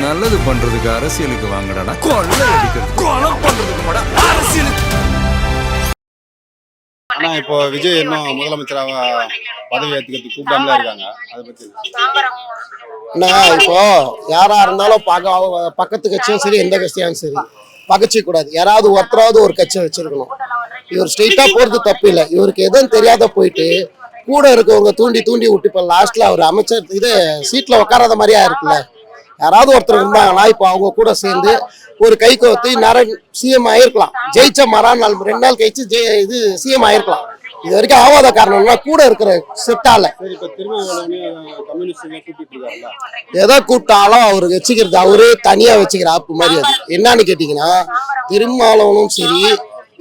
நல்லது பண்றதுக்கு அரசியலுக்கு வாங்கடா, கொள்ளை அடிக்கிறது கொலை பண்றதுக்கு அரசியலுக்கு. ஆனா இப்போ விஜய் இன்னும் முதலமைச்சராக பதவி ஏற்றுக்கிறதுக்கு கூப்பிடாமல இருக்காங்க. அதை பத்தி இப்போ யாரா இருந்தாலும் பக்கத்து கட்சியும் சரி எந்த கட்சியும் சரி பகச்சிக்க கூடாது. யாராவது ஒருத்தராவது ஒரு கட்சியை வச்சிருக்கணும். இவர் ஸ்ட்ரெயிட்டா போறது தப்பு இல்லை. இவருக்கு எதுவும் தெரியாத போயிட்டு கூட இருக்கவங்க தூண்டி தூண்டி விட்டு இப்போ லாஸ்ட்ல அவர் அமைச்சர் இது சீட்ல உட்காராத மாதிரியா இருக்குல்ல. யாராவது ஒருத்தர் இருந்தாங்கன்னா இப்போ அவங்க கூட சேர்ந்து ஒரு கை கோர்த்து நேரம் சிஎம் ஆயிருக்கலாம். ஜெயிச்ச மறாநாள் 2 நாள் கழிச்சு இது சிஎம் ஆயிருக்கலாம். இது வரைக்கும் ஆவாத காரணம்னா கூட இருக்கிற செட்டால எதை கூப்பிட்டாலும் அவரு வச்சுக்கிறது அவரே தனியா வச்சுக்கிற ஆப்பு மாதிரி. அது என்னன்னு கேட்டீங்கன்னா திருமாவளவனும் சரி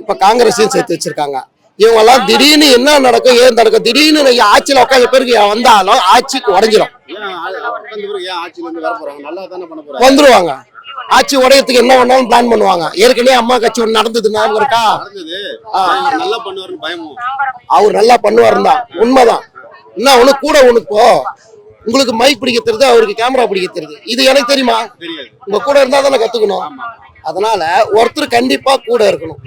இப்ப காங்கிரஸையும் சேர்த்து வச்சிருக்காங்க. இவங்க எல்லாம் திடீர்னு என்ன நடக்கும் ஏன் நடக்கும் திடீர்னு ஆட்சியில உட்காந்த பேருக்கு வந்தாலும் ஆட்சிக்கு உடஞ்சிடும் வந்துருவாங்க. ஆட்சி உடையத்துக்கு என்ன வேணாலும் பிளான் பண்ணுவாங்க. ஏற்கனவே அம்மா கட்சி ஒண்ணு நடந்தது ஞாபகம் இருக்கா? அவர் நல்லா பண்ணுவாருன்னு தான் உண்மைதான். என்ன ஒண்ணு கூட உனக்கு உங்களுக்கு மைக் பிடிக்க தெரியுது, அவருக்கு கேமரா பிடிக்க தெரியுது. இது எனக்கு தெரியுமா? உங்க கூட இருந்தா தானே கத்துக்கணும். அதனால ஒருத்தர் கண்டிப்பா கூட இருக்கணும்.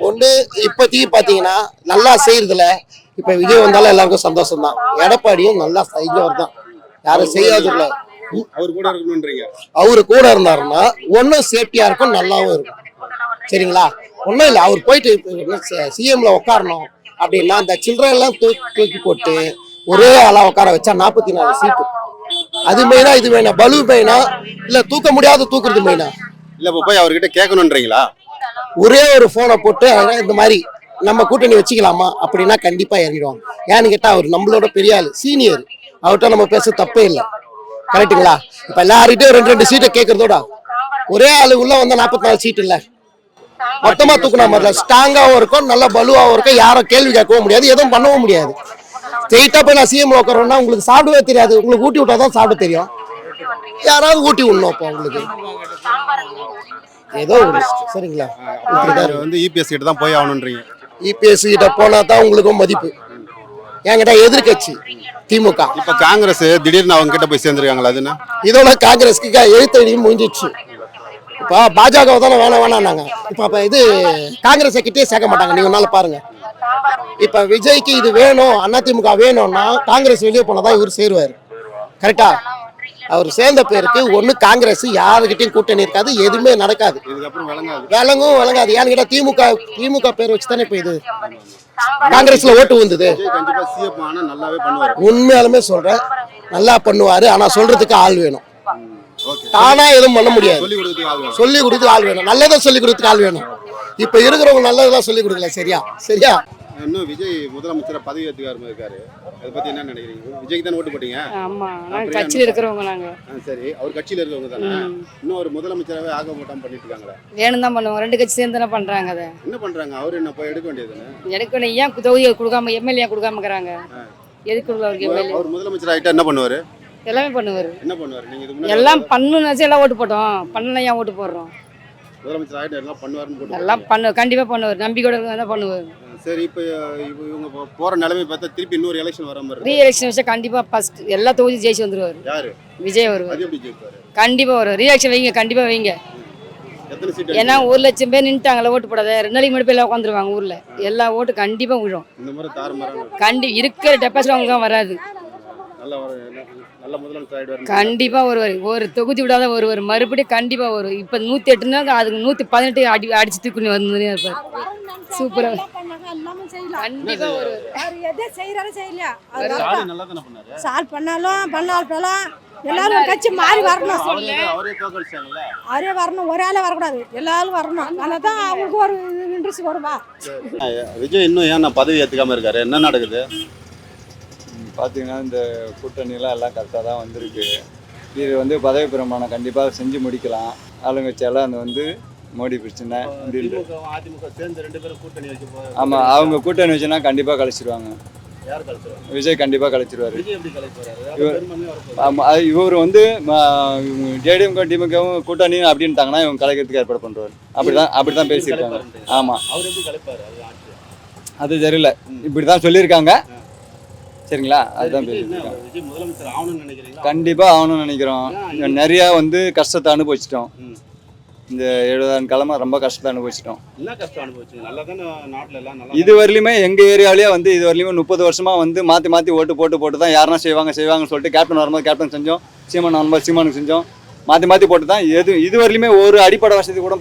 ஒண்ணு இப்போதைக்கு பாத்தீங்கன்னா நல்லா செய்யறதுல இப்ப விஜய் வந்தாலும் எல்லாருக்கும் சந்தோஷம் தான். எடப்பாடியும் நல்லா செய்யவர் தான், யாரும் செய்யாது இல்ல. அவரு கூட இருந்தாருன்னா ஒன்னும் சேஃப்டியா இருக்கும், நல்லாவும் இருக்கும். சரிங்களா? ஒன்னும் இல்லை, அவர் போயிட்டு சிஎம்ல உட்காரணும் அப்படின்னா அந்த சில்லறை எல்லாம் தூக்கி போட்டு ஒரே ஆளா உட்கார வச்சா 44 சீட்டு. அது மெயினா இது மெயினா பலு மெயினா இல்ல தூக்க முடியாத தூக்குறது மெயினா இல்ல போய் அவர்கிட்ட கேட்கணும்ன்றீங்களா? ஒரே ஒரு போனை போட்டு இந்த மாதிரி நம்ம கூட்டணி வச்சுக்கலாமா அப்படின்னா கண்டிப்பா இறங்கிடுவாங்க. ஏன்னு கேட்டா அவர் நம்மளோட பெரிய ஆளு, சீனியர். அவர்கிட்ட நம்ம பேச தப்பே இல்லை. கரெக்டுங்களா? இப்ப எல்லார்கிட்டயும் 2 சீட்டை கேட்கறதோட ஒரே ஆளு உள்ள வந்தா 44 சீட் இல்ல, மொத்தமா தூக்குனா மாதிரி ஸ்ட்ராங்காவும் இருக்கும், நல்ல பலுவாவும் இருக்கும். யாரும் கேள்வி கேட்கவும் முடியாது, எதுவும் பண்ணவும் முடியாது. ஸ்ட்ரெயிட்டா போய் நான் சிஎம் உட்காரோம்னா உங்களுக்கு சாப்பிடவே தெரியாது. உங்களுக்கு ஊட்டி விட்டாதான் சாப்பிட தெரியும். யாராவது ஊட்டி விடணும். அப்போ உங்களுக்கு ஏதோ ஒரு சரிங்களா இபிஎஸ் கிட்ட தான் போய் ஆகணும்ன்றீங்க. இபிஎஸ் கிட்ட போனா தான் உங்களுக்கும் மதிப்பு. என்கிட்ட எதிர்கட்சி திமுக. இப்ப காங்கிரஸ் திடீர்னு அவங்க கிட்ட போய் சேர்ந்துருக்காங்களா? அதுன்னா இதோட காங்கிரஸ்க்கு எழுத்தடியும் முடிஞ்சிச்சு. இப்போ பாஜக தானே வேணாம். இப்ப இது காங்கிரஸ் கிட்டே சேர்க்க மாட்டாங்க. நீங்க நாள் பாருங்க. இப்ப விஜய்க்கு இது வேணும், அதிமுக வேணும்னா காங்கிரஸ் வெளியே போனதான் இவர் சேருவாரு. கரெக்டா? அவர் சேர்ந்த பேருக்கு ஒண்ணு காங்கிரஸ் யாருக்கிட்டையும் கூட்டணி இருக்காது, எதுவுமே நடக்காது, விளங்காது. ஏன்னு கேட்டா திமுக பேர் வச்சுதானே இப்ப இது காங்கிரஸ்ல ஓட்டு வந்தது. உண்மையாலுமே சொல்றேன், நல்லா பண்ணுவாரு. ஆனா சொல்றதுக்கு ஆள் வேணும். தானா எதுவும் பண்ண முடியாது. சொல்லி கொடுத்து ஆள் வேணும், நல்லதா சொல்லி கொடுத்துட்டு ஆள் வேணும். இப்ப இருக்கிறவங்க நல்லதெல்லாம் சொல்லி கொடுக்கல. சரியா? இன்னும் விஜய் முதலமைச்சர் பதவி ஏற்றுக்காரு. அதை பத்தி என்ன நினைக்கிறீங்க? விஜய்க்கு தானே ஓட்டு போட்டீங்க? ஆமா, நாங்க கட்சியில இருக்கிறவங்க. நாங்க சரி, அவர் கட்சியில இருக்கவங்க தானே. இன்னும் ஒரு முதலமைச்சராகவே ஆக மாட்டாம பண்ணிட்டு இருக்காங்களா? வேணும் தான் பண்ணுவாங்க. 2 கட்சி சேர்ந்து தானே பண்றாங்க. அதை என்ன பண்றாங்க? அவரு என்ன போய் எடுக்க வேண்டியது? எடுக்கணும். ஏன் தொகுதியை கொடுக்காம எம்எல்ஏ கொடுக்காம இருக்கிறாங்க? எதுக்கு அவருக்கு எம்எல்ஏ? அவர் முதலமைச்சர் ஆகிட்டா என்ன பண்ணுவாரு? எல்லாமே பண்ணுவாரு. என்ன பண்ணுவாரு? நீங்க எல்லாம் பண்ணுனாச்சு எல்லாம் ஓட்டு போட்டோம். பண்ணல ஏன் ஓட்டு போடுறோம்? முதலமைச்சர் ஆகிட்டு எல்லாம் பண்ணுவாருன்னு எல்லாம் கண்டிப்பா பண்ணுவார். நம்பிக்கையோட தான் பண்ணுவார். சரி, இப்போ இவங்க போற நிலைமை பார்த்தா திருப்பி இன்னொரு எலெக்ஷன் வர மாதிரி. ரீ எலெக்ஷன் வச்சா கண்டிப்பா ஃபர்ஸ்ட் எல்லா தொகுதியும் ஜெயிச்சு வந்துருவாரு. யாரு? விஜய் வருவார். அது எப்படி ஜெயிப்பாரு? கண்டிப்பா வருவார். ரீ எலெக்ஷன் வைங்க, கண்டிப்பா வைங்க. எத்தனை சீட்? ஏன்னா 1 லட்சம் பேர் நின்ட்டாங்களா ஓட்டு போடாத. 2 நாளைக்கு முன்னாடி போய் உட்காந்துருவாங்க ஊர்ல. எல்லா ஓட்டு கண்டிப்பா விழும். இந்த முறை தாறுமாறாங்க. இருக்கிற டெபாசிட் அவங்களுக்கு வராது. நல்ல முதலமைச்சர் ஆயிடுவாரு. கண்டிப்பா வருவார். ஒரு தொகுதி விடாத வருவார். மறுபடியும் கண்டிப்பா வரும். இப்ப 108னா அதுக்கு 118 அடிச்சு தூக்கி வந்து இருப்பார். சூப்பரா கண்டிப்பா வருவார். சால் பண்ணாலும் எல்லாரும் கட்சி மாறி வரணும். அவரே வரணும், ஒரே ஆளே வரக்கூடாது, எல்லாரும் வரணும். அதனால்தான் அவங்களுக்கு ஒரு இன்ட்ரெஸ்ட் வருவா. விஜய் இன்னும் ஏன் பதவி ஏற்றுக்காம இருக்காரு? என்ன நடக்குது? பார்த்தீங்கன்னா இந்த கூட்டணிலாம் எல்லாம் கரெக்டாக தான் வந்திருக்கு. இது பதவி பிரமாணம் கண்டிப்பாக செஞ்சு முடிக்கலாம். ஆளுங்கட்சியெல்லாம் மோடி பிரச்சனை ஆமாம், அவங்க கூட்டணி வச்சுன்னா கண்டிப்பாக கழிச்சிருவாங்க. விஜய் கண்டிப்பாக கழிச்சிருவாரு. ஆமாம், இவர் ஜேடிஎம்கே டிஎம்கேவும் கூட்டணி அப்படின்ட்டாங்கன்னா இவங்க கலைக்கிறதுக்கு ஏற்பாடு பண்ணுறாரு. அப்படிதான் பேசியிருக்காங்க. ஆமாம், அது தெரியல, இப்படி தான் சொல்லியிருக்காங்க. சரிங்களா? அதுதான் விஜய் பேசிட்டு இருக்கேன். விஜய் முதலமைச்சர் ஆகணும்னு நினைக்கிறீங்களா? கண்டிப்பாக ஆகணும்னு நினைக்கிறோம். நிறையா வந்து கஷ்டத்தை அனுபவிச்சிட்டோம். இந்த 70 ஆண்டு காலமாக ரொம்ப கஷ்டத்தை அனுபவிச்சிட்டோம். என்ன கஷ்டம் அனுபவிச்சீங்க? நல்லா தானே நாட்டில் எல்லாம் நல்லா இது வரலையுமே எங்கள் ஏரியாவிலேயே வந்து இது வரலையுமே 30 வருஷமாக வந்து மாற்றி ஓட்டு போட்டு தான் யாருன்னா செய்வாங்கன்னு சொல்லிட்டு கேப்டன் வரும்போது கேப்டன் செஞ்சோம், சீமான் வரும்போது சீமானுக்கு செஞ்சோம், மாற்றி போட்டு தான் இது வரலையுமே ஒரு அடிப்படை வசதி கூட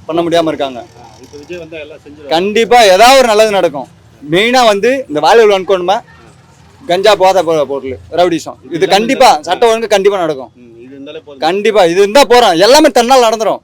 பண்ண முடியாமல் இருக்காங்க. இப்போ விஜய் வந்தால் எல்லாம் செஞ்சு கண்டிப்பாக ஏதாவது ஒரு நல்லது நடக்கும். மெயினாக வந்து இந்த வாலிபல் வன்கொடுமை, கஞ்சா போதை பொருள், ரவுடிசம், இது கண்டிப்பாக சட்ட ஒழுங்கு கண்டிப்பாக நடக்கும். இது இருந்தாலே போதும். கண்டிப்பாக இது இருந்தால் போகிறோம், எல்லாமே தன்னால் நடந்துடும்.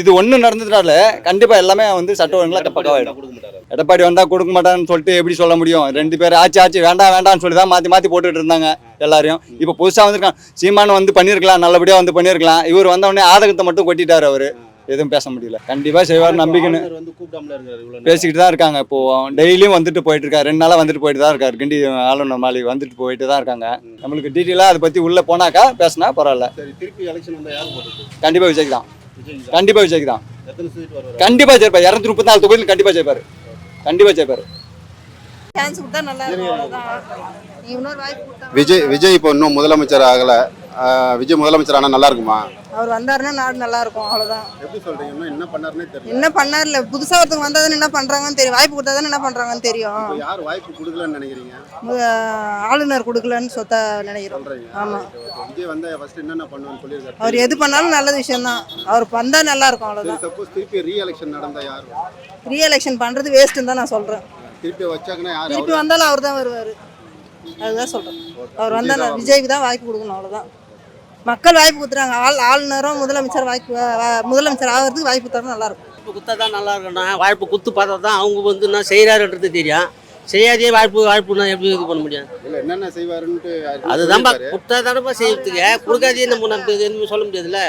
இது ஒன்று நடந்ததுனால கண்டிப்பாக எல்லாமே வந்து சட்ட ஒழுங்குலாம் பக்கவாயிடும். கொடுக்க மாட்டாரு. எடப்பாடி வந்தால் கொடுக்க மாட்டான்னு சொல்லிட்டு எப்படி சொல்ல முடியும்? 2 பேர் ஆட்சி வேண்டாம்னு சொல்லி தான் மாற்றி போட்டுட்டு இருந்தாங்க எல்லாரையும். இப்போ புதுசாக வந்திருக்கான் சீமான் வந்து பண்ணியிருக்கலாம், நல்லபடியாக வந்து பண்ணியிருக்கலாம். இவர் வந்தவொடனே ஆதகத்தை மட்டும் கொட்டிட்டார். அவர் எதுவும் பேச முடியல. கண்டிப்பாக செய்வார் நம்பிக்கைன்னு ஆளுநர் வந்து கூப்பிடாமல இருக்காரு இவ்வளவு நேரம். பேசிக்கிட்டு தான் இருக்காங்க. இப்போ டெய்லியும் வந்துட்டு போயிட்டு இருக்காரு. 2 நாளாக வந்துட்டு போயிட்டு தான் இருக்காரு. கிண்டி ஆளுநர் மாளிகை வந்துட்டு போயிட்டு தான் இருக்காங்க. நம்மளுக்கு டீட்டெயிலாக அதை பற்றி உள்ளே போனாக்கா பேசினா பரவாயில்ல. சரி, திருப்பி எலெக்ஷன் வந்தால் யார் போடுறது? கண்டிப்பாக விஜய்க்கு தான். விஜய் தான். கண்டிப்பாக விஜய்க்கு தான். எத்தனை சீட் வருவார்? கண்டிப்பாக ஜெயிப்பார். 234 தொகுதியில் கண்டிப்பாக ஜெயிப்பார். கண்டிப்பாக ஜெயிப்பார். சான்ஸ் கொடுத்தா நல்லா இருக்கும், அவ்வளவுதான். நீ இன்னொரு வாய்ப்பு கொடுத்தா விஜய் இப்போ இன்னும் முதலமைச்சர் ஆகல. விஜய் முதலமைச்சர் ஆனால் நல்லா இருக்குமா? அவர் வந்தாருன்னா நாடு நல்லா இருக்கும், அவ்வளவுதான். எப்படி சொல்றீங்க? இன்னும் என்ன பண்ணாருன்னே தெரியல. என்ன பண்ணார்ல, புதுசா ஒருத்தவங்க வந்தாதானே என்ன பண்றாங்கன்னு தெரியும், வாய்ப்பு கொடுத்தாதானே என்ன பண்றாங்கன்னு தெரியும். இப்போ யார் வாய்ப்பு கொடுக்கலன்னு நினைக்கிறீங்க? ஆளுநர் கொடுக்கலன்னு நினைக்கிறோம். சொல்றீங்க. ஆமா. விஜய் வந்தா ஃபர்ஸ்ட் என்னென்ன பண்ணுவேன்னு சொல்லியிருக்காரு. அவர் எது பண்ணாலும் நல்ல விஷயம் தான், அவர் வந்தா நல்லா இருக்கும், அவ்வளவுதான். சப்போஸ் திருப்பி ரீ எலெக்ஷன் நடந்தா யார்? ரீஎலெக்ஷன் பண்றது வேஸ்ட்டுன்னு தான் நான் சொல்றேன். திருப்பி வச்சாங்கன்னா யார்? திருப்பி வந்தாலும் அவர் தான் வருவார், அதுதான் சொல்றேன். அவர் வந்தா விஜய்க்கு தான் வாய்ப்பு கொடுக்கணும், அவ்வளவுதான். மக்கள் வாய்ப்பு கொடுத்துறாங்க. ஆளுநரும் முதலமைச்சர் முதலமைச்சர் ஆகிறதுக்கு வாய்ப்பு தரணும், நல்லா இருக்கும். வாய்ப்பு கொடுத்தா தான் நல்லா இருக்கும்ண்ணா. வாய்ப்பு கொடுத்து பார்த்தா தான் அவங்க வந்து என்ன செய்கிறாருன்றது தெரியும். செய்யாதே வாய்ப்புனா எப்படி இது பண்ண முடியும்? இல்ல என்னென்ன செய்வாருன்ட்டு அதுதான்ப்பா, கொடுத்தா தானப்பா செய்யறதுக்கு. கொடுக்காதே நம்ம எதுவுமே சொல்ல முடியாதுல்ல.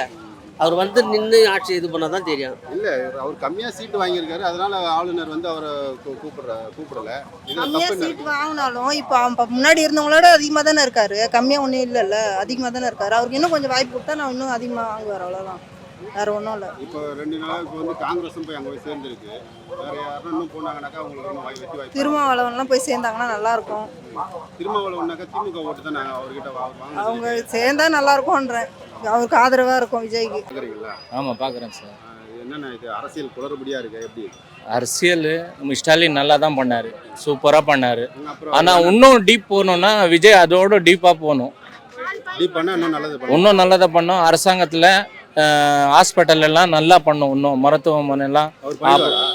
அவர் வந்து நின்று ஆட்சி இது பண்ணால் தான் தெரியும். இல்ல அவர் கம்மியா சீட்டு வாங்கியிருக்காரு, அதனால ஆளுநர் வந்து அவரை கூப்பிடல. கம்மியாக சீட் வாங்கினாலும் இப்போ முன்னாடி இருந்தவங்களோட அதிகமாக தானே இருக்காரு. கம்மியாக ஒன்றும் இல்லைல்ல, அதிகமாக தானே இருக்காரு. அவருக்கு இன்னும் கொஞ்சம் வாய்ப்பு கொடுத்தா நான் இன்னும் அதிகமாக வாங்குவார், அவ்வளோதான். வேற ஒன்றும் இல்லை. இப்போ 2 நாளுக்கு வந்து காங்கிரஸும் போய் அங்கே போய் சேர்ந்துருக்கு. வேற யாரும் இன்னும் போனாங்கன்னாக்கா அவங்களுக்கு இன்னும் வெற்றி வாய்ப்பு. திருமாவளவன்லாம் போய் சேர்ந்தாங்கன்னா நல்லா இருக்கும். திருமாவளவன்னாக்கா திமுக ஓட்டு தான் அவர்கிட்ட வாங்க. அவங்க சேர்ந்தா நல்லா இருக்கும்ன்றேன். அவருக்கு ஆதரவாக இருக்கும் விஜய்க்கு. பார்க்குறீங்களா? ஆமாம் பார்க்குறேன் சார். என்னென்ன இது அரசியல் குளறுபடியா இருக்கு? எப்படி அரசியல் நம்ம ஸ்டாலின் நல்லா தான் பண்ணார், சூப்பராக பண்ணார். அப்புறம் ஆனால் இன்னும் டீப் போகணுன்னா விஜய் அதோட டீப்பாக போகணும். டீப் பண்ணா இன்னும் நல்லது பண்ணும். இன்னும் நல்லதாக பண்ணோம். அரசாங்கத்தில் ஹாஸ்பிட்டல் எல்லாம் நல்லா பண்ணோம். இன்னும் மருத்துவமனைலாம் அவர் பண்ணுவாரா?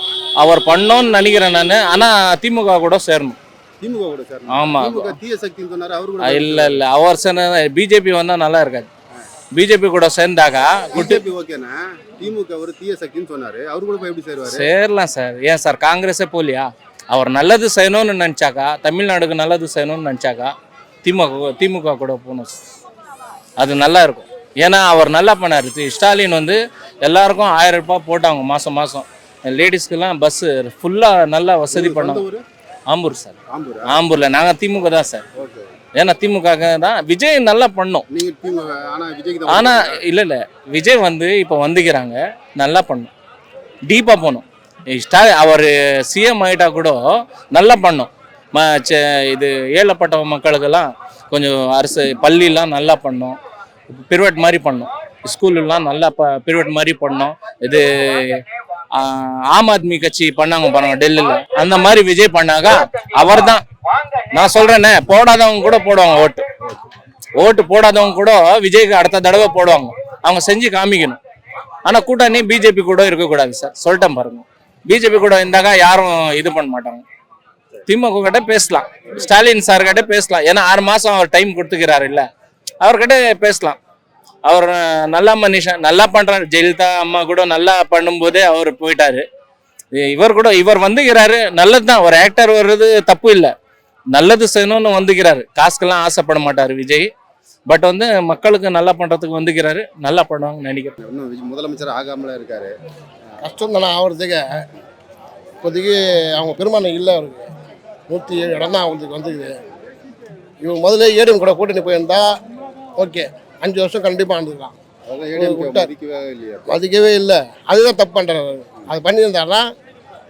அவர் பண்ணோன்னு நினைக்கிறேன் நான். ஆனால் திமுக கூட சேரணும். திமுக கூட சார். ஆமாம். திமுக தீய சக்தின்னு சொன்னாரு, அவரு கூட இல்லை அவர் சேர்ந்த பிஜேபி வந்தால் நல்லா இருக்காது. பிஜேபி கூட சேர்ந்தாக்கா பிஜேபி ஓகேண்ணா. திமுக ஒரு தீய சக்தின்னு சொன்னாரு, அவரு கூட போய் எப்படி சேருவாரு? சேரலாம் சார். ஏன் சார் காங்கிரஸே போலியா? அவர் நல்லது செய்யணும்னு நினச்சாக்கா, தமிழ்நாடுக்கு நல்லது செய்யணும்னு நினச்சாக்கா திமுக கூட போகணும். அது நல்லா இருக்கும். ஏன்னா அவர் நல்லா பண்ணார். ஸ்டாலின் வந்து எல்லாருக்கும் 1000 ரூபாய் போட்டாங்க மாதம். லேடிஸ்க்கெல்லாம் பஸ்ஸு ஃபுல்லாக நல்லா வசதி பண்ணோம். ஆம்பூர் சார். ஆம்பூரில் நாங்கள் திமுக தான் சார். ஏன்னா திமுக தான். விஜய் நல்லா பண்ணோம். நீங்க திமுக ஆனா விஜய்க்கு தான். ஆனால் இல்லை விஜய் வந்து இப்போ வந்துக்கிறாங்க, நல்லா பண்ணும், டீப்பாக போகணும். அவர் சிஎம் ஆகிட்டா கூட நல்லா பண்ணோம். இது ஏழப்பட்ட மக்களுக்கெல்லாம் கொஞ்சம் அரசு பள்ளியெலாம் நல்லா பண்ணோம். பிரிவேட் மாதிரி பண்ணோம். ஸ்கூல்லாம் நல்லா பிரிவேட் மாதிரி பண்ணோம். இது ஆம் ஆத்மி கட்சி பண்ணாங்க பாருங்க டெல்லியில், அந்த மாதிரி விஜய் பண்ணாக்கா அவர் தான். நான் சொல்கிறேன்னே, போடாதவங்க கூட போடுவாங்க ஓட்டு போடாதவங்க கூட விஜய்க்கு அடுத்த தடவை போடுவாங்க. அவங்க செஞ்சு காமிக்கணும். ஆனால் கூட்டணி பிஜேபி கூட இருக்கக்கூடாது சார், சொல்லிட்டேன் பாருங்க. பிஜேபி கூட இருந்தாக்கா யாரும் இது பண்ண மாட்டாங்க. திமுக கிட்ட பேசலாம், ஸ்டாலின் சார் கிட்ட பேசலாம். ஏன்னா 6 மாதம் அவர் டைம் கொடுத்துக்கிறாரு இல்லை, அவர்கிட்ட பேசலாம். அவர் நல்ல மனுஷன், நல்லா பண்ணுறாரு. ஜெயலலிதா அம்மா கூட நல்லா பண்ணும்போதே அவர் போயிட்டாரு. இவர் வந்துக்கிறாரு, நல்லது தான். ஒரு ஆக்டர் வர்றது தப்பு இல்லை, நல்லது செய்யணும்னு வந்துக்கிறாரு. காசுக்கெல்லாம் ஆசைப்பட மாட்டார் விஜய். பட் வந்து மக்களுக்கு நல்லா பண்ணுறதுக்கு வந்துக்கிறாரு, நல்லா பண்ணுவாங்கன்னு நினைக்கிறேன். இன்னும் முதலமைச்சர் ஆகாமல இருக்காரு. கஷ்டம் தானே ஆகிறதுக்கு. இப்போதைக்கு அவங்க பெரும்பான்மை இல்லை. அவருக்கு 107 இடம் தான் அவங்களுக்கு வந்துக்குது. இவங்க முதல்ல ஏடிஎம் கூட கூட்டணி போயிருந்தா ஓகே, 5 வருஷம் கண்டிப்பாக ஆண்டுக்கலாம். மதிக்கவே இல்லையா? மதிக்கவே இல்லை, அதுதான் தப்பு பண்ணுறாரு. அது பண்ணியிருந்தாருன்னா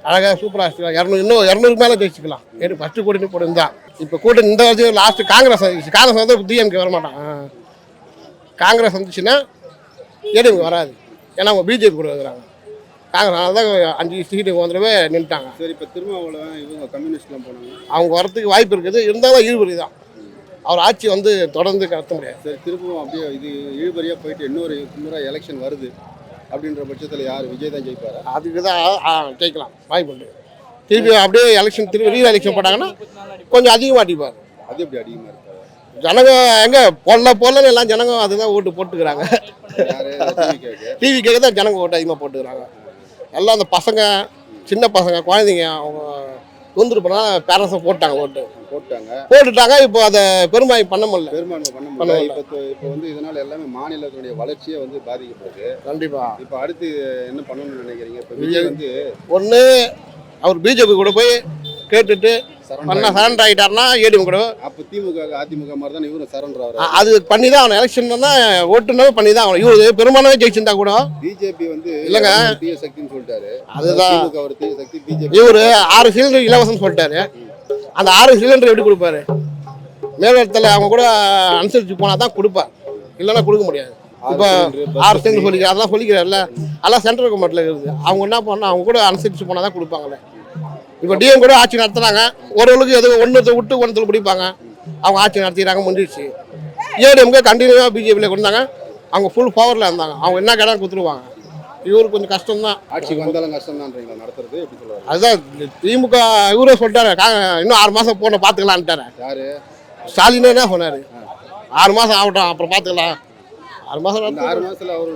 அழகாக சூப்பராக வச்சுக்கலாம். 200 இன்னும் 200 மேலே ஜெயிச்சுக்கலாம். ஃபஸ்ட்டு கூட்டணி போட்டுருந்தா இப்போ கூட்டணி இந்த வருஷம் லாஸ்ட்டு காங்கிரஸ் வந்து டிஎம்கே வரமாட்டான். காங்கிரஸ் வந்துச்சுன்னா ஏடிஎம்கே வராது. ஏன்னா அவங்க பிஜேபி கூட இருக்கிறாங்க. காங்கிரஸ் தான் 5 சீட்டு வந்துடவே நின்றுட்டாங்க. சரி, இப்போ திருமாவளவன் இவங்க கம்யூனிஸ்ட்லாம் போனாங்க, அவங்க வரத்துக்கு வாய்ப்பு இருக்குது. இருந்தாலும் இழுபறி தான். அவர் ஆட்சி வந்து தொடர்ந்து நடத்த முடியாது. சரி, திரும்பவும் அப்படியே இது இழுபறியாக போயிட்டு இன்னொரு எலெக்ஷன் வருது அப்படின்ற பட்சத்தில் யார் விஜய் தான் ஜெயிப்பாரா? அதுக்கு தான் ஜெயிக்கலாம் வாய்ப்பு உண்டு. திருப்பி அப்படியே திருப்பி ரீ எலெக்ஷன் போட்டாங்கன்னா கொஞ்சம் அதிகமாக அடிப்பார். அது எப்படி அதிகமாக இருக்காது? ஜனங்க எங்கே பொல்லன்னு எல்லாம் ஜனங்க அதுதான் ஓட்டு போட்டுக்கிறாங்க. டிவி கேட்க தான் ஜனங்க ஓட்டு அதிகமாக போட்டுக்கிறாங்க. எல்லாம் அந்த பசங்க, சின்ன பசங்க, குழந்தைங்க அவங்க தொந்தரவு பண்ணால் பேரண்ட்ஸை போட்டுட்டாங்க. இப்போ அதை பெரும்பான்மை பண்ண முடியல. இப்போ வந்து இதனால எல்லாமே மாநிலத்தினுடைய வளர்ச்சியே வந்து பாதிக்கப்படுது. கண்டிப்பா. இப்போ அடுத்து என்ன பண்ணணும்னு நினைக்கிறீங்க? இப்போ விஜய் வந்து ஒன்று அவர் பிஜேபி கூட போய் கேட்டுட்டு சரண்டர் ஆகிட்டாருன்னா ஏடிஎம் கூட. அப்போ திமுக அதிமுக மாதிரி தான் இவரும் சரண்டர் ஆகிறார். அது பண்ணி தான் அவன் எலெக்ஷன் தான் ஓட்டுனாவே பண்ணி தான் அவன். இவரு பெரும்பாலானவே ஜெயிச்சிருந்தா கூட பிஜேபி வந்து இல்லைங்க தீய சக்தின்னு சொல்லிட்டாரு. அதுதான் அவர் தீய சக்தி. பிஜேபி இவரு 6 சிலிண்டர் இலவசம் சொல்லிட்டாரு. அந்த 6 சிலிண்டர் எப்படி கொடுப்பாரு? மேலிடத்தில் அவங்க கூட அனுசரித்து போனால் தான் கொடுப்பார், இல்லைன்னா கொடுக்க முடியாது. இப்போ 6 சிலிண்டர் சொல்லிக்கிறார், அதெல்லாம் சொல்லிக்கிறாருல்ல, அதெல்லாம் சென்ட்ரல் கவர்மெண்ட்டில் இருக்குது. அவங்க என்ன பண்ணால் அவங்க கூட அனுசரித்து போனால் தான் கொடுப்பாங்களே. இப்போ டிஎம் கூட ஆட்சி நடத்துனாங்க. ஒருவளுக்கு எது ஒன்று விட்டு ஒன்றத்தில் பிடிப்பாங்க. அவங்க ஆட்சி நடத்திக்கிறாங்க, முடிஞ்சிடுச்சு. ஏடிஎம்கே கண்டினியூவாக பிஜேபியில் கொடுத்தாங்க. அவங்க ஃபுல் பவரில் இருந்தாங்க. அவங்க என்ன கேட்டாலும் கொடுத்துருவாங்க. இவருக்கு கொஞ்சம் கஷ்டம் தான். ஆட்சிக்கு வந்தாலும் கஷ்டம் தான் நடத்துறது. எப்படி சொல்லுவாங்க? அதுதான் திமுக இவரே சொல்லிட்டாரு, இன்னும் 6 மாதம் போன பார்த்துக்கலான்ட்டாரு. யாரு? ஸ்டாலினே என்ன சொன்னார்? 6 மாதம் ஆகட்டும், அப்புறம் பார்த்துக்கலாம். 6 மாதம் 6 மாதத்தில் அவர்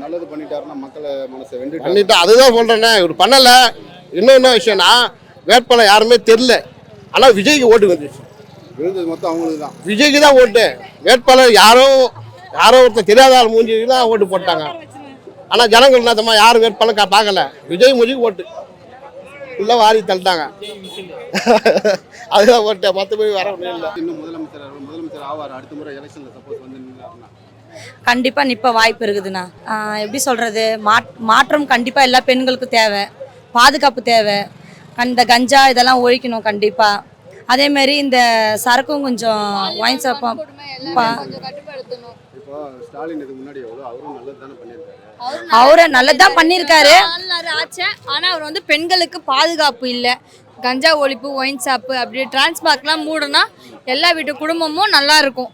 நல்லது பண்ணிட்டாருன்னா மக்களை மனசை பண்ணிட்டு அதுதான் சொல்கிறேன்னே. இவர் பண்ணலை. இன்னும் என்ன விஷயம்னா வேட்பாளர் யாருமே தெரில. ஆனால் விஜய்க்கு ஓட்டு வந்துச்சு. விழுந்தது மொத்தம் அவங்களுக்கு தான். விஜய்க்கு தான் ஓட்டு. வேட்பாளர் யாரோ ஒருத்தர் தெரியாத ஆள் மூஞ்சிக்கு தான் ஓட்டு போட்டாங்க. ஆனால் ஜனங்கள் என்னத்தம்மா யாரும் வேட்பாளர் பார்க்கல. விஜய் மூஞ்சிக்கு ஓட்டு ஃபுல்லாக வாரி தள்ளிட்டாங்க. அதுதான் ஓட்டு, மற்றபடி வர முடியல. இன்னும் முதலமைச்சர் ஆவார் அடுத்த முறை எலெக்ஷனில் சப்போஸ் வந்து நின்னாருன்னா? கண்டிப்பாக நிற்ப வாய்ப்பு இருக்குதுண்ணா. எப்படி சொல்கிறது, மாற்றம் கண்டிப்பாக எல்லா பெண்களுக்கும் தேவை. பாதுகாப்பு தேவை. இந்த கஞ்சா இதெல்லாம் ஒழிக்கணும் கண்டிப்பாக. அதேமாரி இந்த சரக்கும் கொஞ்சம் வாங்கி சாப்போம். இப்போ ஸ்டாலின் இதுக்கு முன்னாடி அவரும் நல்லது தானே பண்ணியிருக்காரு. அவரை நல்லதான் பண்ணியிருக்காரு. ஆனால் அவர் வந்து பெண்களுக்கு பாதுகாப்பு இல்லை. கஞ்சா ஒழிப்பு, ஒயின் ஷாப்பு, அப்படி டிரான்ஸ்பார்க்லாம் மூடனா எல்லா வீட்டு குடும்பமும் நல்லா இருக்கும்.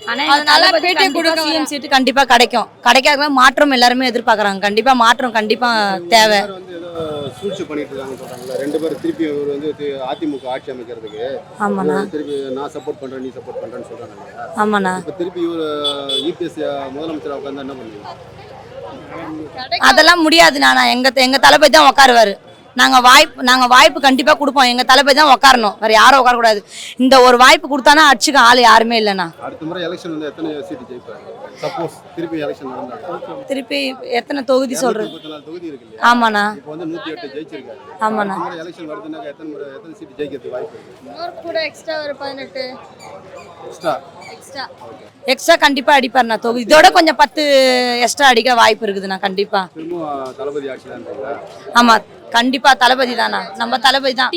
சிஎம் சீட்டு கண்டிப்பா கிடைக்கும். கிடைக்காத மாற்றம் எல்லாருமே எதிர்பார்க்கறாங்க. கண்டிப்பா மாற்றம் கண்டிப்பா தேவை. சூழ்ச்சி பண்ணிட்டு இருக்காங்க சொல்றாங்க. 2 பேரும் திருப்பி இவர் வந்து அதிமுக ஆட்சி அமைக்கிறதுக்கு திருப்பி நான் சப்போர்ட் பண்றேன், நீ சப்போர்ட் பண்றேன்னு சொல்றாங்க. ஆமாண்ணா. இப்ப திருப்பி இவர் இபிஎஸ் முதலமைச்சரா உட்கார்ந்தா என்ன பண்ணுவீங்க? அதெல்லாம் முடியாது. நானா எங்க தளபதி தான் உட்காருவாரு. நாங்க வாய்ப்பு கண்டிப்பா கொடுப்போம். எங்க தளபதி தான் உட்காரணும், வேற யாரும் உட்கார கூடாது. இந்த ஒரு வாய்ப்பு கொடுத்தானா அடிச்சுக்க ஆள் யாருமே இல்லைண்ணா. அடுத்த முறை எலெக்ஷன் வந்து எத்தனை சீட் ஜெயிப்பாரு? சப்போஸ் திருப்பி எலெக்ஷன் நடந்தா திருப்பி எத்தனை தொகுதி சொல்றது? 34 தொகுதி இருக்கு இல்லையா? ஆமாண்ணா. இப்போ வந்து 108 ஜெயிச்சிருக்காரு. ஆமாண்ணா. எலெக்ஷன் வருதுன்னா எத்தனை சீட் ஜெயிக்கிறதுக்கு வாய்ப்பு இருக்கு? இன்னொரு கூட எக்ஸ்ட்ரா ஒரு 18 எக்ஸ்ட்ரா கண்டிப்பா அடிப்பாருண்ணா. தொகுதி இதோட கொஞ்சம் 10 எக்ஸ்ட்ரா அடிக்க வாய்ப்பு இருக்குதுண்ணா கண்டிப்பா. தளபதி ஆட்சி தான். ஆமா, கண்டிப்பா தளபதி தானா. நம்ம தளபதி தான்.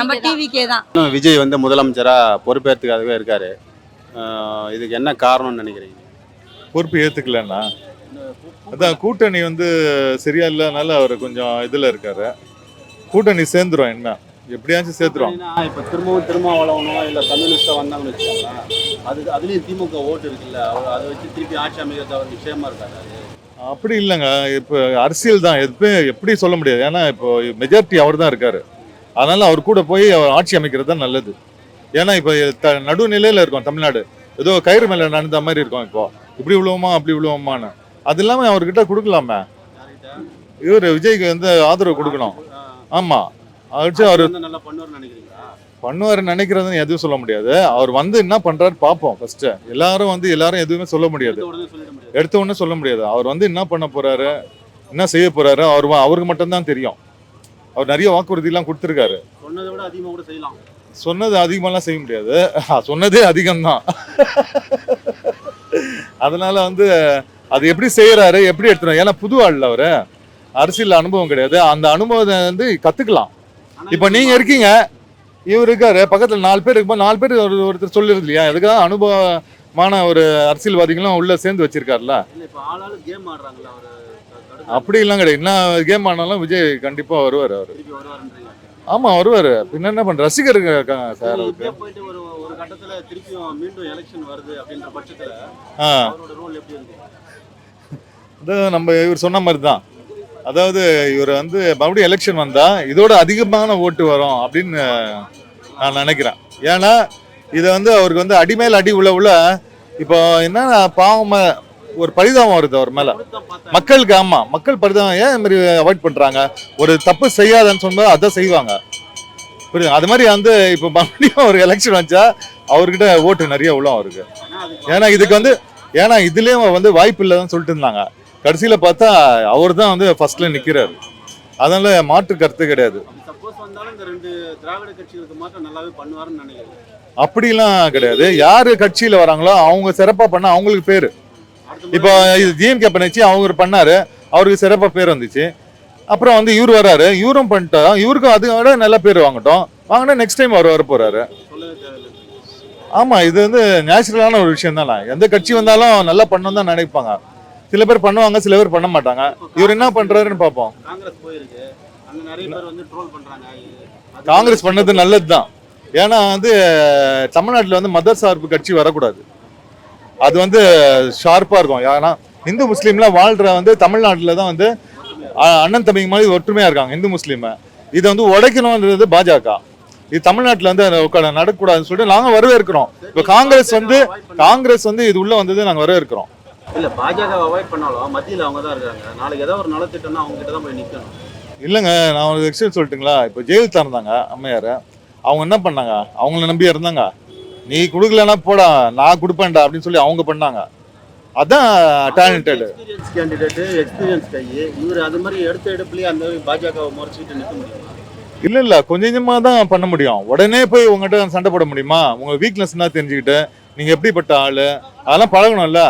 நம்ம டிவிக்கே தான். விஜய் வந்து முதலமைச்சரா பொறுப்பேற்றுக்காகவே இருக்காரு. இதுக்கு என்ன காரணம்னு நினைக்கிறீங்க? பொறுப்பு ஏத்துக்கலன்னா அதான் கூட்டணி வந்து சரியா இல்லாதனால அவர் கொஞ்சம் இதுல இருக்காரு. கூட்டணி சேர்ந்துரும், என்ன எப்படியாச்சும் சேர்த்துரும். இப்போ திருமாவளவனோ இல்லை கம்யூனிஸ்டா வந்தாங்கன்னு வச்சுக்கோங்களேன், அதுலேயும் திமுக ஓட்டு இருக்குல்ல, அதை வச்சு திருப்பி ஆட்சி அமைக்கிறது அவர் விஷயமா இருக்காரு. அப்படி இல்லைங்க. இப்போ அரசியல் தான், எப்படி சொல்ல முடியாது. ஏன்னா இப்போ மெஜாரிட்டி அவர் தான் இருக்காரு. அதனால அவர் கூட போய் அவர் ஆட்சி அமைக்கிறது தான் நல்லது. ஏன்னா இப்போ நடுநிலையில் இருக்கும் தமிழ்நாடு. ஏதோ கயிறு மேலே நடந்த மாதிரி இருக்கும். இப்போ இப்படி விழுவோமா அப்படி விழுவோமான்னு அது இல்லாமல் அவர்கிட்ட கொடுக்கலாமே. இவர் விஜய்க்கு வந்து ஆதரவு கொடுக்கணும். ஆமாம், அடிச்சு அவர் பண்ணுவாருன்னு நினைக்கிறதுன்னு எதுவும் சொல்ல முடியாது. அவர் வந்து என்ன பண்றாரு பார்ப்போம். ஃபர்ஸ்ட் எல்லாரும் எதுவுமே சொல்ல முடியாது, எடுத்த உடனே சொல்ல முடியாது. அவர் வந்து என்ன பண்ண போறாரு, என்ன செய்ய போறாரு, அவருக்கு மட்டும்தான் தெரியும். அவர் நிறைய வாக்குறுதியெல்லாம் கொடுத்துருக்காரு. சொன்னது அதிகமாலாம் செய்ய முடியாது, சொன்னதே அதிகம்தான். அதனால வந்து அது எப்படி செய்யறாரு, எப்படி எடுத்துறாரு. ஏன்னா புது ஆள் அவரு, அரசியல் அனுபவம் கிடையாது. அந்த அனுபவத்தை வந்து கத்துக்கலாம். இப்போ நீங்க இருக்கீங்க, இவர் இருக்காரு, பக்கத்துல 4 பேர் இருக்கும்போது 4 பேர் ஒருத்தர் சொல்லிருது இல்லையா, எதுக்காக அனுபவமான ஒரு அரசியல்வாதிகளும் உள்ள சேர்ந்து வச்சிருக்காருல்ல. அப்படி எல்லாம் கிடையாது. என்ன கேம் ஆனாலும் விஜய் கண்டிப்பா வருவார். அவரு ஆமா வருவாரு. பின்ன என்ன பண்ற, ரசிகர்கள் இருக்காங்க சார் அவருக்கு. ஒரு கட்டத்துல திருப்பியும் மீண்டும் எலெக்ஷன் வருது அப்படின்ற பட்சத்துல அவரோட ரோல் எப்படி இருக்கும்? அது நம்ம இவர் சொன்ன மாதிரி தான். அதாவது இவர் வந்து மறுபடியும் எலெக்ஷன் வந்தா இதோட அதிகமான ஓட்டு வரும் அப்படின்னு நான் நினைக்கிறேன். ஏன்னா இதை வந்து அவருக்கு வந்து அடிமேல் அடி உள்ள இப்போ என்ன பாவம் ஒரு பரிதாபம் வருது அவர் மேல மக்களுக்கு. ஆமா, மக்கள் பரிதாபம் ஏன் இந்த மாதிரி அவாய்ட் பண்றாங்க? ஒரு தப்பு செய்யாதன்னு சொன்னா அதை செய்வாங்க, புரியுது? அது மாதிரி வந்து இப்போ மறுபடியும் ஒரு எலெக்ஷன் வச்சா அவர்கிட்ட ஓட்டு நிறைய உள்ள அவருக்கு. ஏன்னா இதுக்கு வந்து இதுலயும் வந்து வாய்ப்பு இல்லைன்னு சொல்லிட்டு இருந்தாங்க. கடைசியில பார்த்தா அவர் தான் வந்து ஃபர்ஸ்ட்ல நிக்கிறாரு. அதனால மாற்று கருத்து கிடையாது. அப்படிலாம் கிடையாது. யாரு கட்சியில வராங்களோ அவங்க சிறப்பா பண்ணா அவங்களுக்கு பேரு. இப்போ இது டிஎம்கே பண்ணிச்சு, அவங்க பண்ணாரு, அவருக்கு சிறப்பா பேர் வந்துச்சு. அப்புறம் வந்து இவர் வராரு, இவரும் பண்ணிட்டோம், இவருக்கும் அது விட நல்ல பேர் வாங்கினா நெக்ஸ்ட் டைம் அவர் வர போறாரு. ஆமா, இது வந்து நேச்சுரலான ஒரு விஷயம் தானே. எந்த கட்சி வந்தாலும் நல்லா பண்ணணும் தான் நினைப்பாங்க. சில பேர் பண்ணுவாங்க, சில பேர் பண்ண மாட்டாங்க. இவர் என்ன பண்றாருன்னு பார்ப்போம். காங்கிரஸ் பண்ணது நல்லதுதான். ஏன்னா வந்து தமிழ்நாட்டில் வந்து மதர் சார்பு கட்சி வரக்கூடாது. அது வந்து ஷார்ப்பா இருக்கும். ஏன்னா இந்து முஸ்லீம்லாம் வாழ்ற வந்து தமிழ்நாட்டில் தான் வந்து அண்ணன் தம்பிங்க மாதிரி ஒற்றுமையா இருக்காங்க இந்து முஸ்லீம். இதை வந்து உடைக்கணும்ன்றது பாஜக. இது தமிழ்நாட்டில் வந்து நடக்கக்கூடாதுன்னு சொல்லிட்டு நாங்கள் வரவேற்கிறோம். இப்போ காங்கிரஸ் வந்து இது உள்ள வந்தது நாங்கள் வரவேற்கிறோம். இல்ல பாஜக அவாய்ட் பண்ணாலும் மத்தியில் அவங்க தான் இருக்காங்க. நாளைக்கு ஏதாவது ஒரு நலத்திட்டம்னா அவங்க கிட்ட தான் போய் நிற்கணும். இல்லைங்க, நான் ஒரு எக்ஸ்பீரியன்ஸ் சொல்லட்டுங்களா? இப்போ ஜெயலலிதா இருந்தாங்க அம்மையார், அவங்க என்ன பண்ணாங்க? அவங்கள நம்பி இருந்தாங்க. நீ கொடுக்கலன்னா போடா, நான் கொடுப்பேன்டா அப்படின்னு சொல்லி அவங்க பண்ணாங்க. அதான் டேலண்டட் எக்ஸ்பீரியன்ஸ் கை. இவர் அது மாதிரி எடுத்த எடுப்புலயே அந்த பாஜகவை முறைச்சிட்டு நிற்க முடியுமா? இல்ல கொஞ்சம் கொஞ்சமாக தான் பண்ண முடியும். உடனே போய் உங்ககிட்ட சண்டை போட முடியுமா? உங்க வீக்னஸ்னா தெரிஞ்சுக்கிட்டு நீங்க எப்படிப்பட்ட ஆளு அதெல்லாம் பழகணும்ல.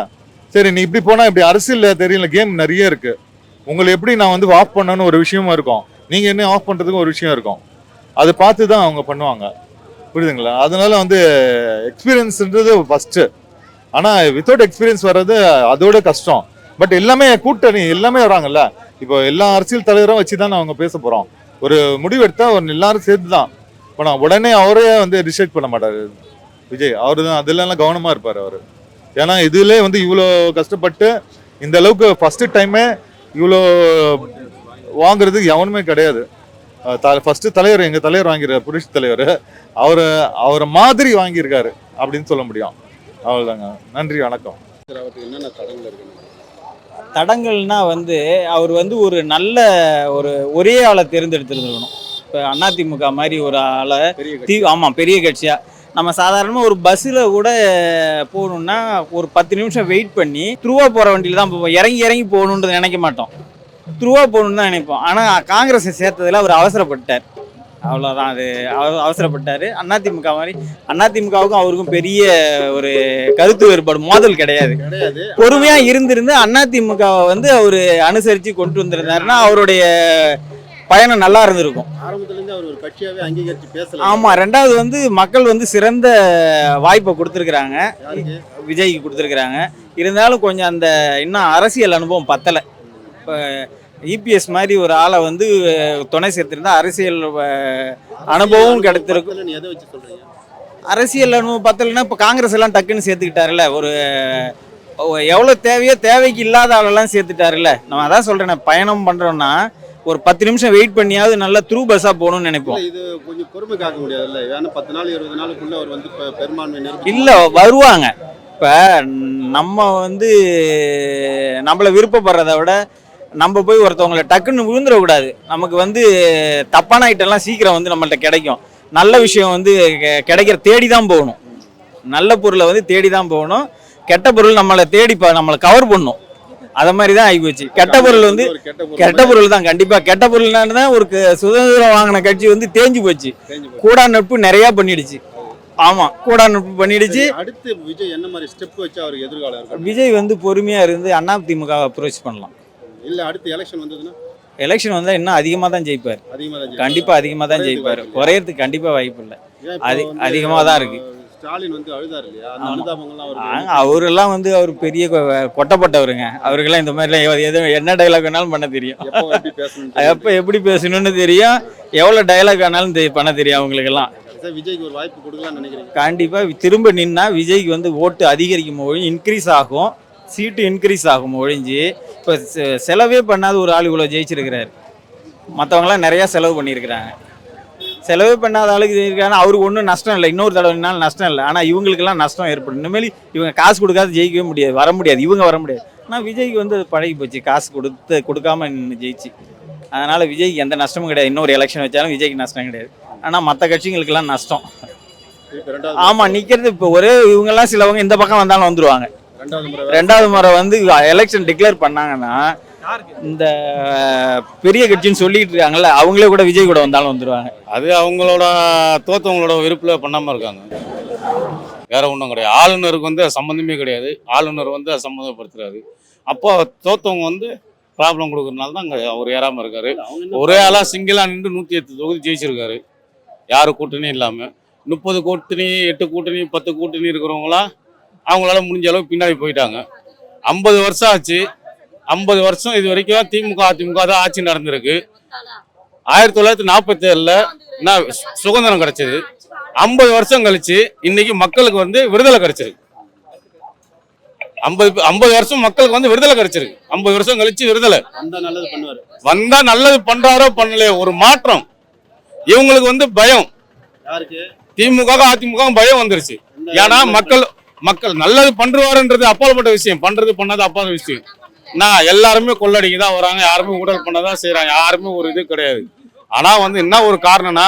சரி, நீ இப்படி போனா இப்படி அரசியல்ல தெரியல, கேம் நிறைய இருக்கு. உங்களை எப்படி நான் வந்து ஆஃப் பண்ணணும்னு ஒரு விஷயமா இருக்கும், நீங்க என்ன ஆஃப் பண்றதுக்கு ஒரு விஷயம் இருக்கும். அதை பார்த்து தான் அவங்க பண்ணுவாங்க, புரியுதுங்களா? அதனால வந்து எக்ஸ்பீரியன்ஸ்ன்றது ஃபர்ஸ்ட். ஆனா வித்தவுட் எக்ஸ்பீரியன்ஸ் வர்றது அதோட கஷ்டம். பட் எல்லாமே கூட்டணி எல்லாமே வராங்கல்ல. இப்போ எல்லா அரசியல் தலைவரும் வச்சு தான் அவங்க பேச போறோம். ஒரு முடிவு எடுத்தா ஒரு எல்லாரும் சேர்த்து தான் பண்ணோம். உடனே அவரே வந்து டிசைட் பண்ண மாட்டாரு விஜய். அவரு தான் அதெல்லாம் கவனமா இருப்பாரு அவரு. ஏன்னா இதுல வந்து இவ்வளோ கஷ்டப்பட்டு இந்த அளவுக்கு ஃபர்ஸ்ட் டைமே இவ்வளோ வாங்குறது எவனுமே கிடையாது. ஃபர்ஸ்ட் தலைவர், எங்க தலைவர் வாங்கிற புரட்சி தலைவர், அவரை மாதிரி வாங்கியிருக்காரு அப்படின்னு சொல்ல முடியும். அவ்வளோதாங்க. நன்றி, வணக்கம். என்னென்ன தடங்கள் இருக்கு? தடங்கள்னா வந்து அவர் வந்து ஒரு நல்ல ஒரே ஆளை தேர்ந்தெடுத்துருக்கணும். இப்போ அதிமுக மாதிரி ஒரு ஆளை ஆமாம் பெரிய கட்சியாக நம்ம சாதாரணமாக ஒரு பஸ்ஸில் கூட போகணுன்னா ஒரு 10 நிமிஷம் வெயிட் பண்ணி த்ரூவாக போகிற வண்டியில் தான் போவோம். இறங்கி போகணுன்றது நினைக்க மாட்டோம், த்ரூவாக போகணுன்னு தான் நினைப்போம். ஆனால் காங்கிரஸை சேர்த்ததில் அவர் அவசரப்பட்டார், அவ்வளோதான். அது அவசரப்பட்டார். அதிமுக மாதிரி அதிமுகவுக்கும் அவருக்கும் பெரிய ஒரு கருத்து வேறுபாடு மோதல் கிடையாது. பொறுமையாக இருந்திருந்து அதிமுகவை வந்து அவர் அனுசரித்து கொண்டு வந்திருந்தாருன்னா அவருடைய பயணம் நல்லா இருந்திருக்கும். ஆமாம். ரெண்டாவது வந்து மக்கள் வந்து சிறந்த வாய்ப்பை கொடுத்துருக்குறாங்க, விஜய்க்கு கொடுத்துருக்குறாங்க. இருந்தாலும் கொஞ்சம் அந்த இன்னும் அரசியல் அனுபவம் பத்தலை. இப்போ இபிஎஸ் மாதிரி ஒரு ஆளை வந்து துணை சேர்த்துருந்தா அரசியல் அனுபவம் கிடைத்திருக்கும். அரசியல் அனுபவம் பத்தலைன்னா இப்போ காங்கிரஸ் எல்லாம் டக்குன்னு சேர்த்துக்கிட்டாருல்ல. ஒரு எவ்வளோ தேவையோ தேவைக்கு இல்லாத ஆளெல்லாம் சேர்த்துட்டாருல்ல. நம்ம அதான் சொல்கிறேன், பயணம் பண்ணுறோன்னா ஒரு 10 நிமிஷம் வெயிட் பண்ணியாவது நல்லா த்ரூ பஸ்ஸாக போகணும்னு நினைப்போம். இது கொஞ்சம் பொறுமை காக்க முடியாதுல்ல. ஏன்னா 10 நாள் 20 நாளுக்குள்ள அவர் வந்து பெரும்பான்மை இல்லை வருவாங்க. இப்போ நம்ம வந்து நம்மளை விருப்பப்படுறத விட நம்ம போய் ஒருத்தவங்களை டக்குன்னு விழுந்துடக்கூடாது. நமக்கு வந்து தப்பான ஐட்டம்லாம் சீக்கிரம் வந்து நம்மள்ட்ட கிடைக்கும். நல்ல விஷயம் வந்து கிடைக்கிற தேடி தான் போகணும். நல்ல பொருளை வந்து தேடி தான் போகணும். கெட்ட பொருள் நம்மளை நம்மளை கவர் பண்ணும். அதை மாதிரி தான் ஆகிப்போச்சு. கெட்ட பொருள் வந்து கெட்ட பொருள் தான். கண்டிப்பாக கெட்ட பொருள்னால தான் ஒரு சுதந்திரம் வாங்கின கட்சி வந்து தேஞ்சு போச்சு. கூடா நட்பு நிறையா பண்ணிடுச்சு. ஆமாம், கூடா நட்பு பண்ணிடுச்சு. அடுத்து விஜய் என்ன மாதிரி ஸ்டெப் வச்சு அவர் எதிர்காலம்? விஜய் வந்து பொறுமையாக இருந்து அதிமுக அப்ரோச் பண்ணலாம். இல்லை அடுத்து எலெக்ஷன் வந்ததுன்னா எலெக்ஷன் வந்தால் இன்னும் அதிகமாக தான் ஜெயிப்பார். அதிகமாக தான் கண்டிப்பாக அதிகமாக தான் ஜெயிப்பார். குறையறதுக்கு கண்டிப்பாக வாய்ப்பு இல்லை. அதிகமாக தான் இருக்குது. ஸ்டாலின் வந்து அழுதாரு இல்லையா? அந்த அனுதாபங்கள்லாம் அவரெல்லாம் வந்து அவர் பெரிய கொட்டப்பட்டவருங்க. அவருக்கெல்லாம் இந்த மாதிரிலாம் எதுவும் என்ன டைலாக் வேணாலும் பண்ண தெரியும். எப்போ எப்படி பேசணும்னு தெரியும். எவ்வளோ டைலாக் வேணாலும் பண்ண தெரியும் அவங்களுக்கெல்லாம். விஜய்க்கு ஒரு வாய்ப்பு கொடுக்கலாம்னு நினைக்கிறேன். கண்டிப்பாக திரும்ப நின்னா விஜய்க்கு வந்து ஓட்டு அதிகரிக்கும் ஒழிஞ்சு இன்க்ரீஸ் ஆகும், சீட்டு இன்க்ரீஸ் ஆகும் ஒழிஞ்சு. இப்போ செலவே பண்ணாத ஒரு ஆள் இவ்வளோ ஜெயிச்சிருக்கிறாரு. மற்றவங்களாம் நிறையா செலவு பண்ணியிருக்கிறாங்க. செலவே பண்ணாத ஆளுக்கு ஜெயிக்கிறாங்கன்னா அவருக்கு ஒன்றும் நஷ்டம் இல்லை. இன்னொரு தடவைனாலும் நஷ்டம் இல்லை. ஆனால் இவங்களுக்கெல்லாம் நஷ்டம் ஏற்படும். இனிமேல் இவங்க காசு கொடுக்காத ஜெயிக்கவே முடியாது, வர முடியாது, இவங்க வர முடியாது. ஆனால் விஜய்க்கு வந்து பழகி போச்சு காசு கொடுக்காம ஜெயிச்சு. அதனால் விஜய்க்கு எந்த நஷ்டமும் கிடையாது. இன்னொரு எலெக்ஷன் வச்சாலும் விஜய்க்கு நஷ்டம் கிடையாது. ஆனால் மற்ற கட்சிகளுக்கெல்லாம் நஷ்டம். ஆமாம், நிற்கிறது இப்போ ஒரே இவங்கெல்லாம் சிலவங்க இந்த பக்கம் வந்தாலும் வந்துடுவாங்க. ரெண்டாவது முறை வந்து எலெக்ஷன் டிக்ளேர் பண்ணாங்கன்னா இந்த பெரிய கட்சின்னு சொல்லிட்டு இருக்காங்கல்ல, அவங்களே கூட விஜய் கூட வந்தாலும் வந்துடுவாங்க. அது அவங்களோட தோத்தவங்களோட விருப்பில் பண்ணாமல் இருக்காங்க, வேற ஒன்றும் கிடையாது. ஆளுநருக்கு வந்து சம்மந்தமே கிடையாது. ஆளுநர் வந்து சம்மந்தப்படுத்துறாரு. அப்போ தோத்தவங்க வந்து ப்ராப்ளம் கொடுக்குறதுனால தான் அங்கே அவர் ஏறாமல் இருக்காரு. ஒரே ஆளாக சிங்கிளாக நின்று 108 தொகுதி ஜெயிச்சிருக்காரு, யாரும் கூட்டணியும் இல்லாமல். 30 கூட்டணி 8 கூட்டணி 10 கூட்டணி இருக்கிறவங்களாம் அவங்களால முடிஞ்ச அளவுக்கு பின்னாடி போயிட்டாங்க. 50 வருஷம் ஆச்சு. 50 வருஷம் இது வரைக்கும் திமுக அதிமுக தான் ஆட்சி நடந்திருக்கு. 1947 சுதந்திரம் கிடைச்சது. 50 வருஷம் கழிச்சு இன்னைக்கு மக்களுக்கு வந்து விடுதலை கிடைச்சிருக்கு. 50 வருஷம் மக்களுக்கு வந்து விடுதலை கிடைச்சிருக்கு. 50 வருஷம் கழிச்சு விடுதலை வந்தா நல்லது பண்றாரோ பண்ணலையோ ஒரு மாற்றம். இவங்களுக்கு வந்து பயம், திமுக அதிமுக பயம் வந்துருச்சு. ஏன்னா மக்கள் நல்லது பண்றாருன்றது அப்பாற்பட்ட விஷயம், பண்றது பண்ணாத அப்பாத விஷயம். நான் எல்லாருமே கொள்ளடிக்கு தான் வராங்க, யாருமே ஊழல் பண்ணதான் செய்யறாங்க, யாருமே ஒரு இது கிடையாது. ஆனா வந்து என்ன ஒரு காரணம்னா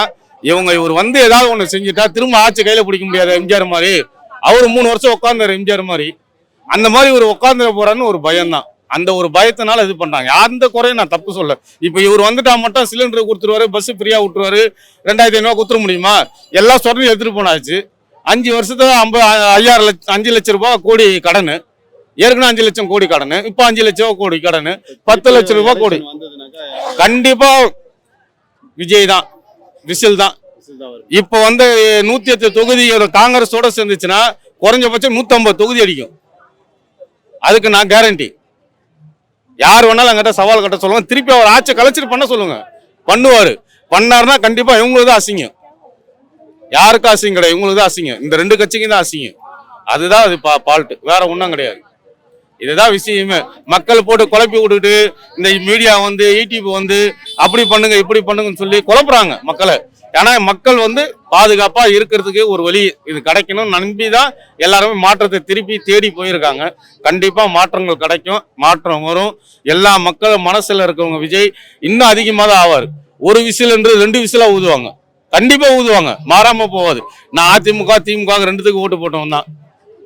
இவர் வந்து ஏதாவது ஒண்ணு செஞ்சுட்டா திரும்ப ஆட்சி கையில பிடிக்க முடியாது. எம்ஜிஆர் மாதிரி அவரு 3 வருஷம் உட்கார்ந்தாரு, எம்ஜிஆர் மாதிரி அந்த மாதிரி ஒரு உட்கார்ந்துட போறான்னு ஒரு பயம் தான். அந்த ஒரு பயத்தினால இது பண்றாங்க. அந்த குறையை நான் தப்பு சொல்ல. இப்ப இவர் வந்துட்டா மட்டும் சிலிண்டர் கொடுத்துருவாரு, பஸ் ஃப்ரீயா விட்டுருவாரு, 2500 கொடுத்துட முடியுமா? எல்லாம் சொல்லி எடுத்துட்டு போனாச்சு. 5 வருஷத்துல 5 லட்சம் ரூபாய் கோடி கடன், ஏற்கனவே 5 லட்சம் கோடி கடன், இப்ப 5 லட்சம் கோடி கடன், 10 லட்சம் ரூபாய் கோடி. கண்டிப்பா விஜய் தான், விசில் தான். இப்ப வந்து 108 தொகுதி காங்கிரஸோட சேர்ந்துச்சுன்னா குறைஞ்சபட்சம் 150 தொகுதி அடிக்கும். அதுக்கு நான் கேரண்டி. யார் வேணாலும் என்கிட்ட சவால் கட்ட சொல்லுவாங்க. திருப்பி அவர் ஆட்சி கலைச்சிட்டு பண்ண சொல்லுங்க, பண்ணுவாரு. பண்ணாருன்னா கண்டிப்பா இவங்களுக்கு தான் அசிங்கம், யாருக்கும் அசிங்கம் கிடையாது, இவங்களுக்கு தான் அசிங்கம். இந்த 2 கட்சிக்கும் தான் அசிங்கம். அதுதான் அது பால்ட்டு, வேற ஒன்றும் கிடையாது. இதுதான் விஷயமே. மக்கள் போட்டு குழப்பி விட்டுட்டு இந்த மீடியா வந்து யூடியூப் வந்து அப்படி பண்ணுங்க இப்படி பண்ணுங்கன்னு சொல்லி குழப்புறாங்க மக்களை. ஏன்னா மக்கள் வந்து பாதுகாப்பா இருக்கிறதுக்கு ஒரு வழி இது கிடைக்கணும்னு நம்பி தான் எல்லாருமே மாற்றத்தை திருப்பி தேடி போயிருக்காங்க. கண்டிப்பா மாற்றங்கள் கிடைக்கும், மாற்றம் வரும். எல்லா மக்கள் மனசுல இருக்கிறவங்க விஜய் இன்னும் அதிகமாக தான் ஆவார். ஒரு விசில் என்று 2 விசிலா ஊதுவாங்க, கண்டிப்பா ஊதுவாங்க, மாறாம போவாது. நான் அதிமுக திமுக 2த்துக்கு ஓட்டு போட்டவன் தான்,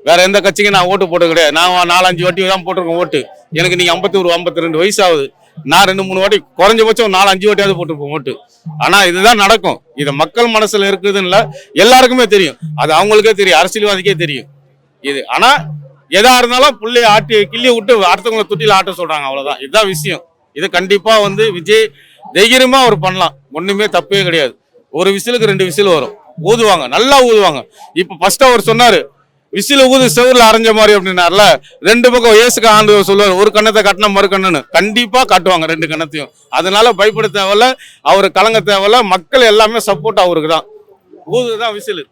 வேற எந்த கட்சிக்கு நான் ஓட்டு போட்டு கிடையாது. நான் 4-5 வாட்டி தான் போட்டிருக்கேன் ஓட்டு. எனக்கு நீங்க 51-52 வயசு ஆகுது. நான் 2-3 வாட்டி குறைஞ்சபட்சம் 4-5 வாட்டியாவது போட்டிருப்பேன் ஓட்டு. ஆனா இதுதான் நடக்கும். இது மக்கள் மனசுல இருக்குதுன்னு எல்லாருக்குமே தெரியும், அது அவங்களுக்கே தெரியும், அரசியல்வாதிக்கே தெரியும் இது. ஆனா எதா இருந்தாலும் புள்ளைய ஆட்டி கிள்ளி விட்டு அடுத்தவங்களை துட்டில ஆட்ட சொல்றாங்க, அவ்வளவுதான். இதுதான் விஷயம். இது கண்டிப்பா வந்து விஜய் தைரியமா அவர் பண்ணலாம், ஒண்ணுமே தப்பே கிடையாது. ஒரு விசிலுக்கு 2 விசில் வரும், ஊதுவாங்க, நல்லா ஊதுவாங்க. இப்ப ஃபர்ஸ்ட் அவர் சொன்னாரு விசில ஊது செவரில் அரைஞ்ச மாதிரி அப்படின்னாருல. 2 பக்கம் ஏசுக்கு ஆண்டு சொல்லுவார், ஒரு கண்ணத்தை கட்டினா மறு கண்ணுன்னு. கண்டிப்பா காட்டுவாங்க 2 கண்ணத்தையும். அதனால பயப்பட தேவையில்ல, அவரு கலங்க தேவையில்ல. மக்கள் எல்லாமே சப்போர்ட் அவருக்கு தான், ஊதுதான் விசில்.